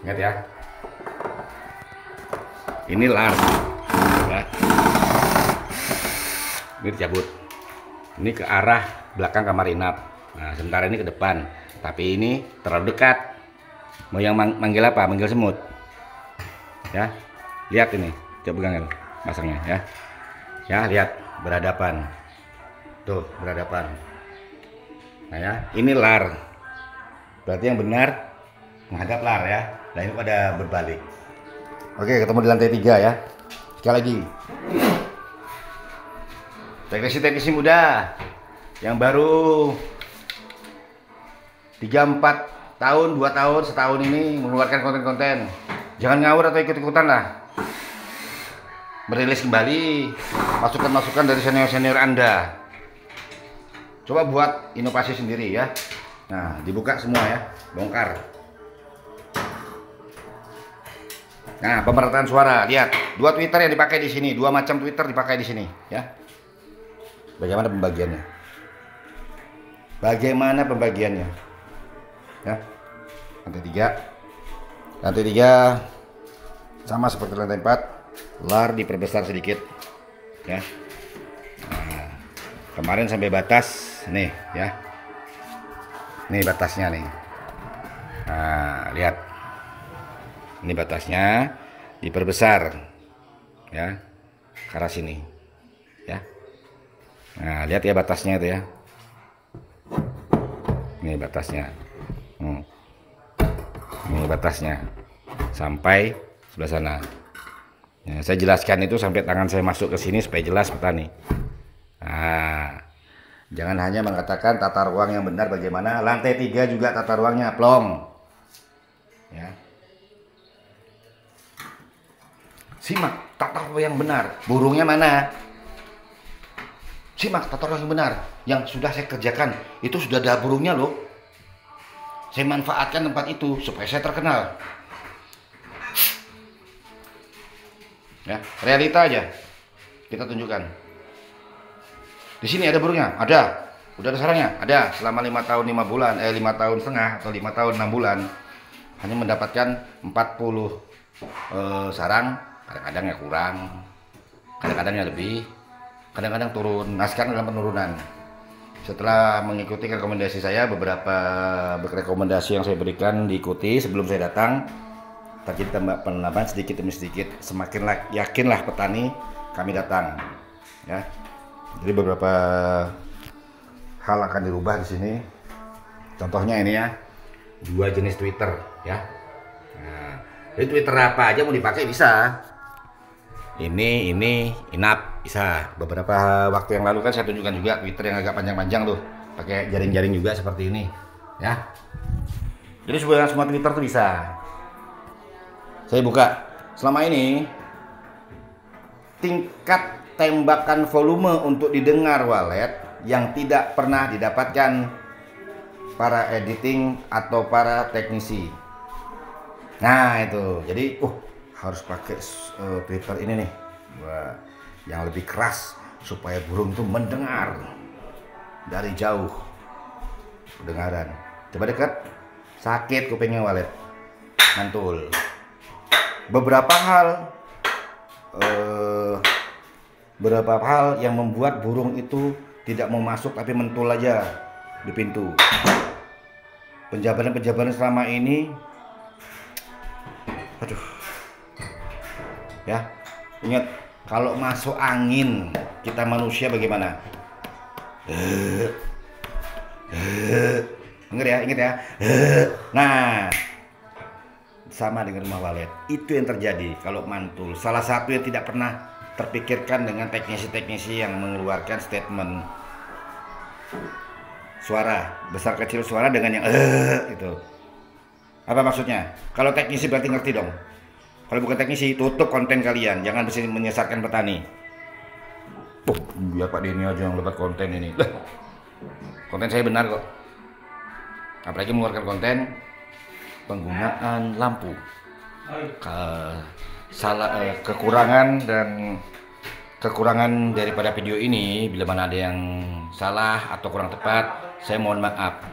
Ingat ya. Ini lar. Ya. Ini dicabut. Ini ke arah belakang kamar inap. Nah, sementara ini ke depan. Tapi ini terlalu dekat. Mau yang manggil apa? Manggil semut. Ya. Lihat ini. Coba pegang masangnya ya. Ya, lihat berhadapan. Tuh, berhadapan. Nah ya, ini lar. Berarti yang benar menghadap lar ya. Nah ini pada berbalik. Oke, ketemu di lantai 3 ya. Sekali lagi. Teknisi-teknisi muda yang baru 3-4 tahun, 2 tahun, setahun ini mengeluarkan konten-konten. Jangan ngawur atau ikut-ikutan lah. Merilis kembali masukan-masukan dari senior-senior Anda. Coba buat inovasi sendiri ya. Nah, dibuka semua ya, bongkar. Nah, pemerataan suara, lihat. 2 Twitter yang dipakai di sini, 2 macam Twitter dipakai di sini ya. Bagaimana pembagiannya? Bagaimana pembagiannya? Ya. Lantai 3. Lantai 3 sama seperti lantai 4, lar diperbesar sedikit. Ya. Nah, kemarin sampai batas nih ya. Nih batasnya nih. Nah, lihat. Ini batasnya diperbesar. Ya. Ke arah sini. Ya. Nah, lihat ya batasnya itu ya. Ini batasnya. Ini batasnya. Sampai sebelah sana. Ya, saya jelaskan itu sampai tangan saya masuk ke sini supaya jelas petani. Nah, jangan hanya mengatakan tata ruang yang benar bagaimana. Lantai 3 juga tata ruangnya plong. Ya. Simak tata ruang yang benar. Burungnya mana? Simak tata ruang yang benar. Yang sudah saya kerjakan itu sudah ada burungnya loh. Saya manfaatkan tempat itu supaya saya terkenal. Ya, realita aja kita tunjukkan. Di sini ada burungnya, ada. Udah ada sarangnya, ada. Selama 5 tahun 5 bulan, 5 tahun setengah atau 5 tahun 6 bulan hanya mendapatkan 40 sarang. Kadang-kadang ya kurang, kadang-kadangnya lebih, kadang-kadang turun. Nah, sekarang dalam penurunan. Setelah mengikuti rekomendasi saya, beberapa rekomendasi yang saya berikan diikuti sebelum saya datang, terjadi tambah penambahan sedikit demi sedikit. Semakin yakinlah petani kami datang. Ya. Jadi beberapa hal akan dirubah di sini. Contohnya ini ya, 2 jenis Twitter ya. Nah, jadi Twitter apa aja mau dipakai bisa. Ini inap bisa. Beberapa waktu yang lalu kan saya tunjukkan juga Twitter yang agak panjang-panjang tuh, pakai jaring-jaring juga seperti ini, ya. Jadi semua Twitter tuh bisa. Saya buka. Selama ini tingkat tembakan volume untuk didengar walet yang tidak pernah didapatkan para editing atau para teknisi. Nah itu, jadi harus pakai Twitter ini nih. Wah, yang lebih keras supaya burung itu mendengar dari jauh. Pendengaran. Coba dekat, sakit kupingnya walet, mantul. Beberapa hal yang membuat burung itu tidak mau masuk tapi mentul aja di pintu. Penjabaran selama ini, aduh, ya, ingat kalau masuk angin kita manusia bagaimana? Ingat ya. Nah, sama dengan rumah walet. Itu yang terjadi kalau mantul. Salah satu yang tidak pernah terpikirkan dengan teknisi-teknisi yang mengeluarkan statement suara besar kecil suara dengan yang itu. Apa maksudnya? Kalau teknisi berarti ngerti dong. Kalau bukan teknisi, tutup konten kalian. Jangan bisa menyesatkan petani. Biar Pak Denny aja yang lebat konten ini. Konten saya benar kok. Apalagi mengeluarkan konten penggunaan lampu. Kekurangan daripada video ini, bila mana ada yang salah atau kurang tepat, saya mohon maaf.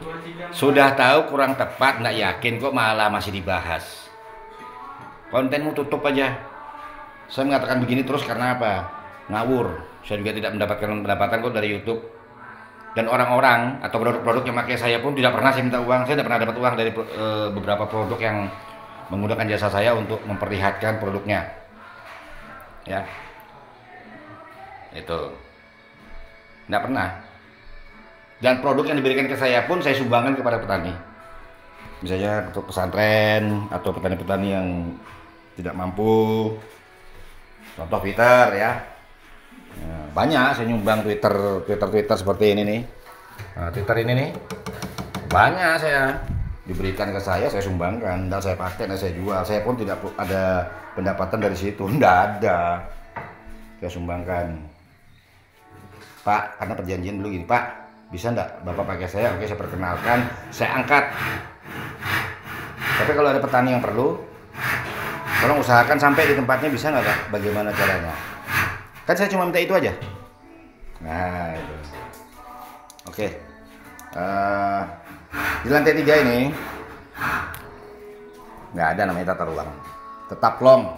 Sudah tahu kurang tepat, nggak yakin kok malah masih dibahas. kontenmu tutup aja. Saya mengatakan begini terus karena apa? Ngawur. Saya juga tidak mendapatkan pendapatan kok dari YouTube. Dan orang-orang atau produk-produk yang pakai saya pun tidak pernah saya minta uang. Saya tidak pernah dapat uang dari beberapa produk yang menggunakan jasa saya untuk memperlihatkan produknya. Ya. Itu. Tidak pernah. Dan produk yang diberikan ke saya pun saya sumbangkan kepada petani. Misalnya untuk pesantren atau petani-petani yang tidak mampu. Contoh Twitter ya. Banyak saya nyumbang Twitter seperti ini nih. Nah, Twitter ini nih. Banyak saya diberikan ke saya sumbangkan dan saya pakai dan saya jual. Saya pun tidak ada pendapatan dari situ. Tidak ada. Saya sumbangkan. Pak, karena perjanjian dulu gini, Pak. Bisa enggak Bapak pakai saya? Oke, saya perkenalkan, saya angkat. Tapi kalau ada petani yang perlu, tolong usahakan sampai di tempatnya, bisa nggak Kak? Bagaimana caranya? Kan saya cuma minta itu aja. Nah, itu. Oke. Di lantai 3 ini nggak ada namanya tata ruang. Tetap long.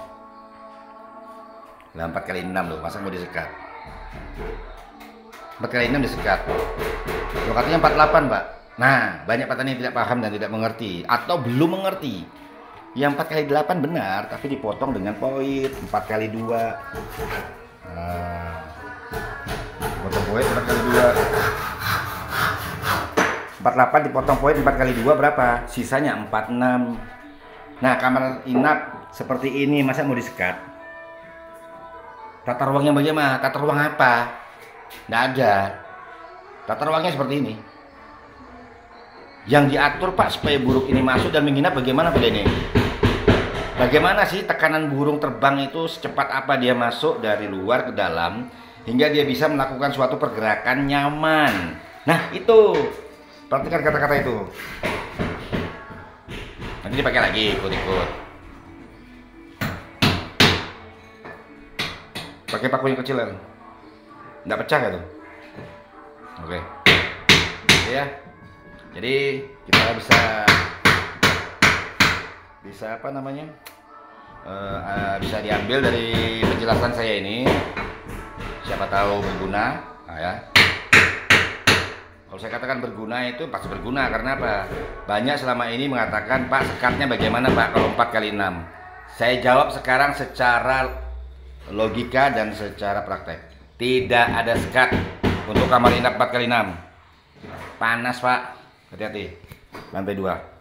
4x6 loh, masa mau disekat? 4x6 disekat. Loh, katanya 48 Pak. Nah, banyak petani yang tidak paham dan tidak mengerti atau belum mengerti. Yang 4x8 benar, tapi dipotong dengan poin 4x2. Nah, potong poin 4x2. 48 dipotong poin 4x2 berapa? Sisanya 46. Nah, kamar inap seperti ini masa mau disekat? Tata ruangnya bagaimana? Tata ruang apa? Nggak ada. Tata ruangnya seperti ini. Yang diatur Pak supaya burung ini masuk dan menginap bagaimana Pak ini? Bagaimana sih tekanan burung terbang itu secepat apa dia masuk dari luar ke dalam hingga dia bisa melakukan suatu pergerakan nyaman. Nah itu, perhatikan kata-kata itu. Nanti dipakai lagi ikut-ikut. Pakai paku yang kecil kan? Nggak pecah gitu. Oke. Oke ya. Jadi kita bisa apa namanya? Bisa diambil dari penjelasan saya ini. Siapa tahu berguna. Nah, ya. Kalau saya katakan berguna itu pasti berguna karena apa? Banyak selama ini mengatakan, Pak, sekatnya bagaimana Pak kalau 4x6? Saya jawab sekarang secara logika dan secara praktek. Tidak ada sekat untuk kamar inap 4x6. Panas Pak. Hati-hati. Lantai 2.